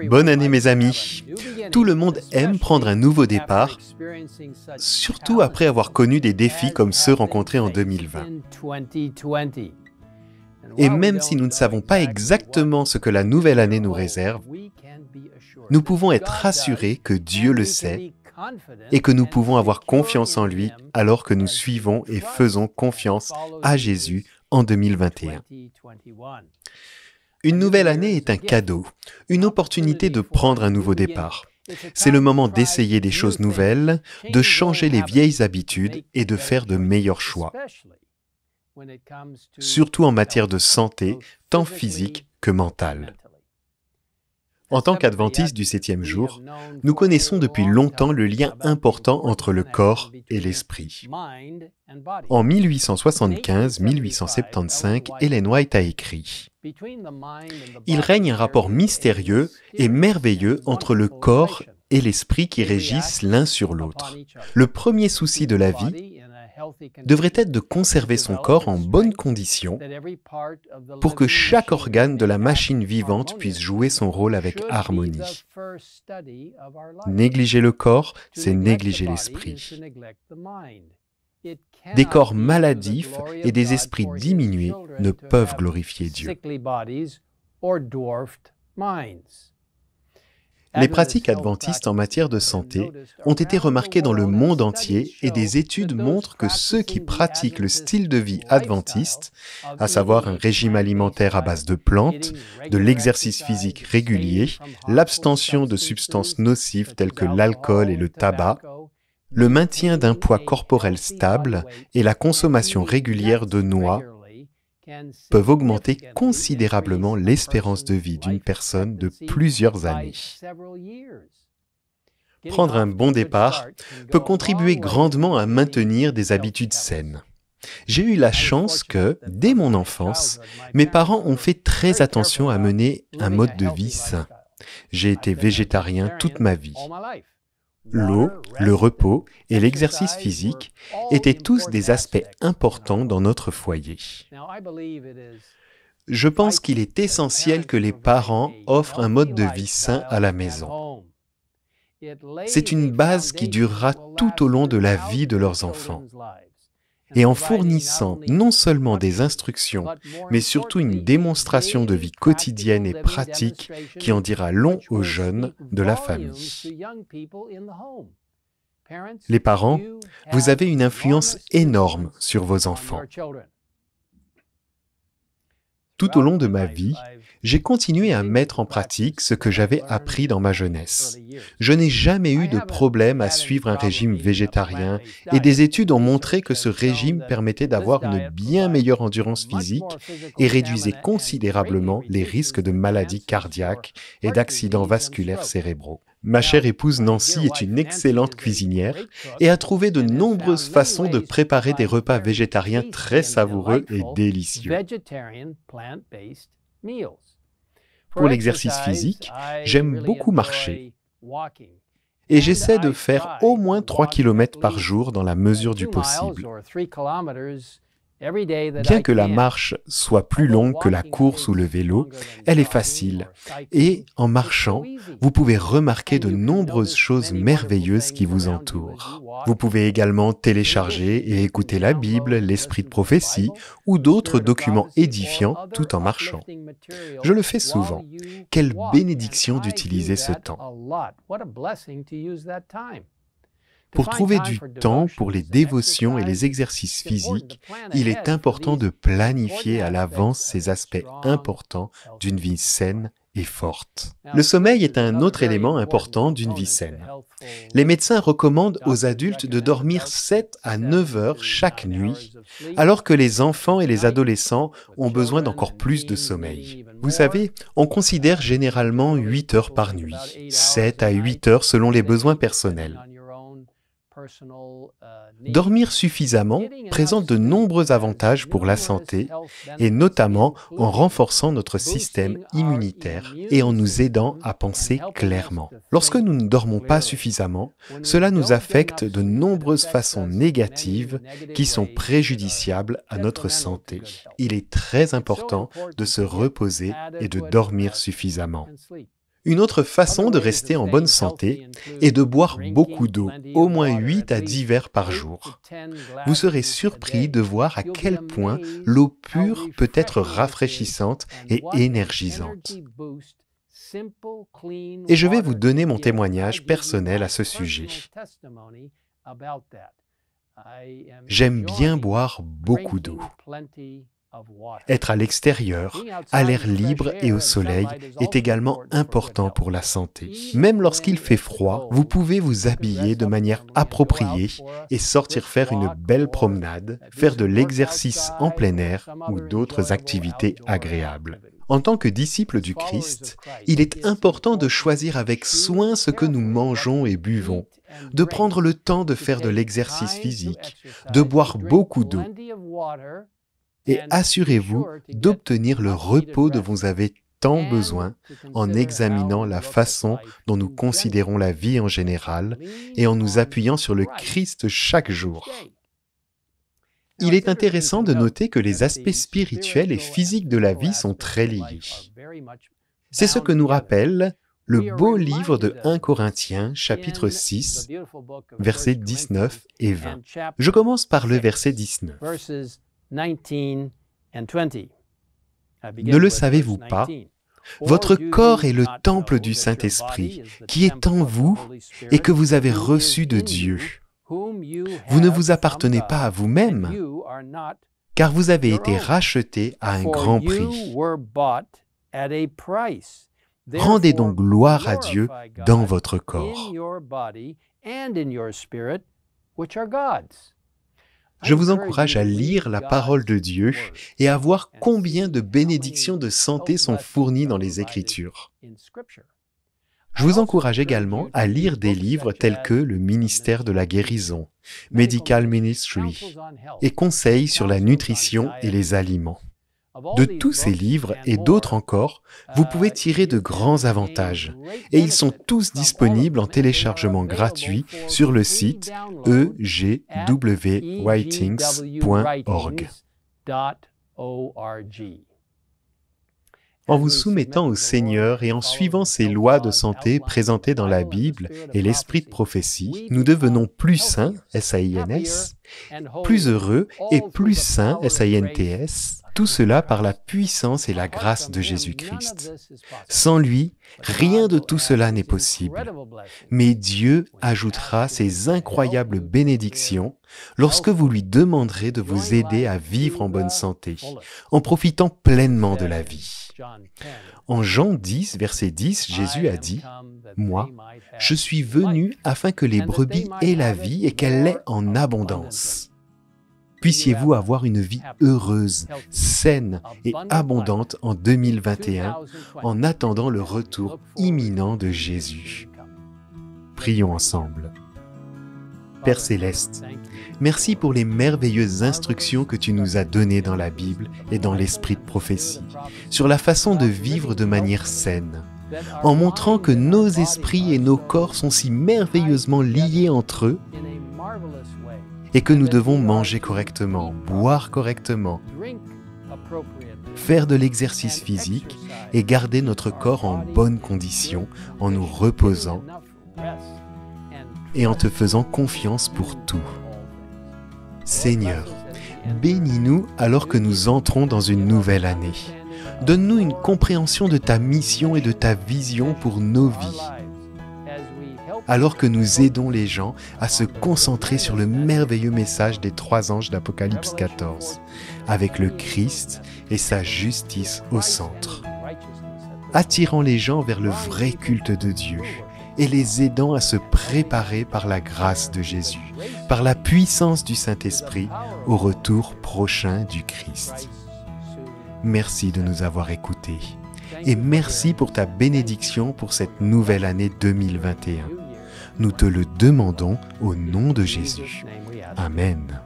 Bonne année mes amis. Tout le monde aime prendre un nouveau départ, surtout après avoir connu des défis comme ceux rencontrés en 2020. Et même si nous ne savons pas exactement ce que la nouvelle année nous réserve, nous pouvons être rassurés que Dieu le sait et que nous pouvons avoir confiance en lui alors que nous suivons et faisons confiance à Jésus en 2021. Une nouvelle année est un cadeau, une opportunité de prendre un nouveau départ. C'est le moment d'essayer des choses nouvelles, de changer les vieilles habitudes et de faire de meilleurs choix. Surtout en matière de santé, tant physique que mentale. En tant qu'adventistes du 7e jour, nous connaissons depuis longtemps le lien important entre le corps et l'esprit. En 1875-1875, Ellen White a écrit « Il règne un rapport mystérieux et merveilleux entre le corps et l'esprit qui régissent l'un sur l'autre. Le premier souci de la vie devrait être de conserver son corps en bonne condition pour que chaque organe de la machine vivante puisse jouer son rôle avec harmonie. Négliger le corps, c'est négliger l'esprit. Des corps maladifs et des esprits diminués ne peuvent glorifier Dieu. Les pratiques adventistes en matière de santé ont été remarquées dans le monde entier et des études montrent que ceux qui pratiquent le style de vie adventiste, à savoir un régime alimentaire à base de plantes, de l'exercice physique régulier, l'abstention de substances nocives telles que l'alcool et le tabac, le maintien d'un poids corporel stable et la consommation régulière de noix, peuvent augmenter considérablement l'espérance de vie d'une personne de plusieurs années. Prendre un bon départ peut contribuer grandement à maintenir des habitudes saines. J'ai eu la chance que, dès mon enfance, mes parents ont fait très attention à mener un mode de vie sain. J'ai été végétarien toute ma vie. L'eau, le repos et l'exercice physique étaient tous des aspects importants dans notre foyer. Je pense qu'il est essentiel que les parents offrent un mode de vie sain à la maison. C'est une base qui durera tout au long de la vie de leurs enfants. Et en fournissant non seulement des instructions, mais surtout une démonstration de vie quotidienne et pratique qui en dira long aux jeunes de la famille. Les parents, vous avez une influence énorme sur vos enfants. Tout au long de ma vie, j'ai continué à mettre en pratique ce que j'avais appris dans ma jeunesse. Je n'ai jamais eu de problème à suivre un régime végétarien et des études ont montré que ce régime permettait d'avoir une bien meilleure endurance physique et réduisait considérablement les risques de maladies cardiaques et d'accidents vasculaires cérébraux. Ma chère épouse Nancy est une excellente cuisinière et a trouvé de nombreuses façons de préparer des repas végétariens très savoureux et délicieux. Pour l'exercice physique, j'aime beaucoup marcher et j'essaie de faire au moins 3 km par jour dans la mesure du possible. Bien que la marche soit plus longue que la course ou le vélo, elle est facile. Et en marchant, vous pouvez remarquer de nombreuses choses merveilleuses qui vous entourent. Vous pouvez également télécharger et écouter la Bible, l'Esprit de prophétie ou d'autres documents édifiants tout en marchant. Je le fais souvent. Quelle bénédiction d'utiliser ce temps. Pour trouver du temps pour les dévotions et les exercices physiques, il est important de planifier à l'avance ces aspects importants d'une vie saine et forte. Le sommeil est un autre élément important d'une vie saine. Les médecins recommandent aux adultes de dormir 7 à 9 heures chaque nuit, alors que les enfants et les adolescents ont besoin d'encore plus de sommeil. Vous savez, on considère généralement 8 heures par nuit, 7 à 8 heures selon les besoins personnels. Dormir suffisamment présente de nombreux avantages pour la santé, et notamment en renforçant notre système immunitaire et en nous aidant à penser clairement. Lorsque nous ne dormons pas suffisamment, cela nous affecte de nombreuses façons négatives qui sont préjudiciables à notre santé. Il est très important de se reposer et de dormir suffisamment. Une autre façon de rester en bonne santé est de boire beaucoup d'eau, au moins 8 à 10 verres par jour. Vous serez surpris de voir à quel point l'eau pure peut être rafraîchissante et énergisante. Et je vais vous donner mon témoignage personnel à ce sujet. J'aime bien boire beaucoup d'eau. Être à l'extérieur, à l'air libre et au soleil est également important pour la santé. Même lorsqu'il fait froid, vous pouvez vous habiller de manière appropriée et sortir faire une belle promenade, faire de l'exercice en plein air ou d'autres activités agréables. En tant que disciple du Christ, il est important de choisir avec soin ce que nous mangeons et buvons, de prendre le temps de faire de l'exercice physique, de boire beaucoup d'eau. Et assurez-vous d'obtenir le repos dont vous avez tant besoin en examinant la façon dont nous considérons la vie en général et en nous appuyant sur le Christ chaque jour. Il est intéressant de noter que les aspects spirituels et physiques de la vie sont très liés. C'est ce que nous rappelle le beau livre de 1 Corinthiens, chapitre 6, versets 19 et 20. Je commence par le verset 19. Ne le savez-vous pas? Votre corps est le temple du Saint-Esprit, qui est en vous et que vous avez reçu de Dieu. Vous ne vous appartenez pas à vous-même, car vous avez été rachetés à un grand prix. Rendez donc gloire à Dieu dans votre corps. Je vous encourage à lire la parole de Dieu et à voir combien de bénédictions de santé sont fournies dans les Écritures. Je vous encourage également à lire des livres tels que le ministère de la guérison, Medical Ministry, et conseils sur la nutrition et les aliments. De tous ces livres et d'autres encore, vous pouvez tirer de grands avantages, et ils sont tous disponibles en téléchargement gratuit sur le site egwritings.org. En vous soumettant au Seigneur et en suivant ces lois de santé présentées dans la Bible et l'esprit de prophétie, nous devenons plus saints, S-A-I-N-S, plus heureux et plus saints, S-A-I-N-T-S, tout cela par la puissance et la grâce de Jésus-Christ. Sans lui, rien de tout cela n'est possible. Mais Dieu ajoutera ces incroyables bénédictions lorsque vous lui demanderez de vous aider à vivre en bonne santé, en profitant pleinement de la vie. En Jean 10, verset 10, Jésus a dit « Moi, je suis venu afin que les brebis aient la vie et qu'elle l'ait en abondance. » Puissiez-vous avoir une vie heureuse, saine et abondante en 2021 en attendant le retour imminent de Jésus. Prions ensemble. Père Céleste, merci pour les merveilleuses instructions que tu nous as données dans la Bible et dans l'esprit de prophétie, sur la façon de vivre de manière saine, en montrant que nos esprits et nos corps sont si merveilleusement liés entre eux et que nous devons manger correctement, boire correctement, faire de l'exercice physique et garder notre corps en bonne condition en nous reposant et en te faisant confiance pour tout. Seigneur, bénis-nous alors que nous entrons dans une nouvelle année. Donne-nous une compréhension de ta mission et de ta vision pour nos vies, alors que nous aidons les gens à se concentrer sur le merveilleux message des 3 anges d'Apocalypse 14, avec le Christ et sa justice au centre, attirant les gens vers le vrai culte de Dieu et les aidant à se préparer par la grâce de Jésus, par la puissance du Saint-Esprit au retour prochain du Christ. Merci de nous avoir écoutés et merci pour ta bénédiction pour cette nouvelle année 2021. nous te le demandons au nom de Jésus. Amen.